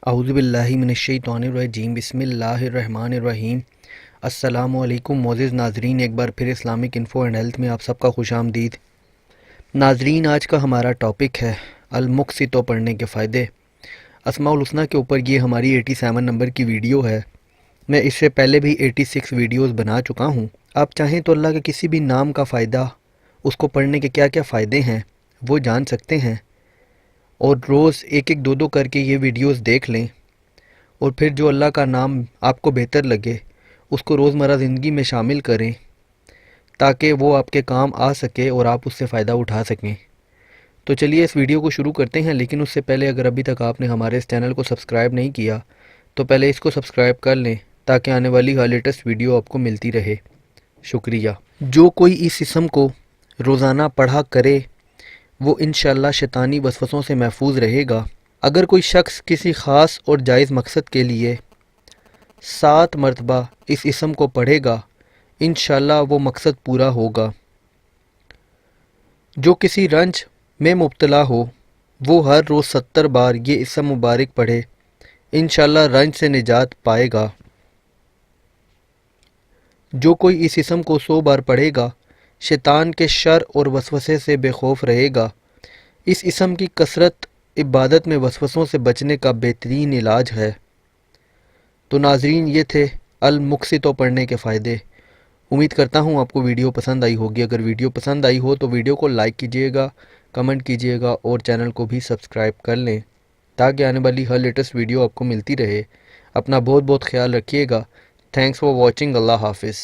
اعوذ باللہ من الشیطان الرجیم بسم اللہ الرحمن الرحیم۔ السلام علیکم معزز ناظرین، ایک بار پھر اسلامک انفو اینڈ ہیلتھ میں آپ سب کا خوش آمدید۔ ناظرین، آج کا ہمارا ٹاپک ہے المقسطوں پڑھنے کے فائدے۔ اسماء الحسنی کے اوپر یہ ہماری 87 نمبر کی ویڈیو ہے۔ میں اس سے پہلے بھی 86 ویڈیوز بنا چکا ہوں۔ آپ چاہیں تو اللہ کے کسی بھی نام کا فائدہ، اس کو پڑھنے کے کیا کیا فائدے ہیں وہ جان سکتے ہیں، اور روز ایک ایک دو کر کے یہ ویڈیوز دیکھ لیں، اور پھر جو اللہ کا نام آپ کو بہتر لگے اس کو روزمرہ زندگی میں شامل کریں تاکہ وہ آپ کے کام آ سکے اور آپ اس سے فائدہ اٹھا سکیں۔ تو چلیے اس ویڈیو کو شروع کرتے ہیں، لیکن اس سے پہلے اگر ابھی تک آپ نے ہمارے اس چینل کو سبسکرائب نہیں کیا تو پہلے اس کو سبسکرائب کر لیں تاکہ آنے والی ہر لیٹسٹ ویڈیو آپ کو ملتی رہے۔ شکریہ۔ جو کوئی اس اسم کو روزانہ پڑھا کرے وہ انشاءاللہ شیطانی وسوسوں سے محفوظ رہے گا۔ اگر کوئی شخص کسی خاص اور جائز مقصد کے لیے 7 مرتبہ اس اسم کو پڑھے گا، انشاءاللہ وہ مقصد پورا ہوگا۔ جو کسی رنج میں مبتلا ہو وہ ہر روز 70 بار یہ اسم مبارک پڑھے، انشاءاللہ رنج سے نجات پائے گا۔ جو کوئی اس اسم کو 100 بار پڑھے گا، شیطان کے شر اور وسوسے سے بے خوف رہے گا۔ اس اسم کی کثرت عبادت میں وسوسوں سے بچنے کا بہترین علاج ہے۔ تو ناظرین، یہ تھے المقسطوں پڑھنے کے فائدے۔ امید کرتا ہوں آپ کو ویڈیو پسند آئی ہوگی۔ اگر ویڈیو پسند آئی ہو تو ویڈیو کو لائک کیجئے گا، کمنٹ کیجئے گا اور چینل کو بھی سبسکرائب کر لیں تاکہ آنے والی ہر لیٹسٹ ویڈیو آپ کو ملتی رہے۔ اپنا بہت بہت خیال رکھیے گا۔ Thanks for watching. اللہ حافظ۔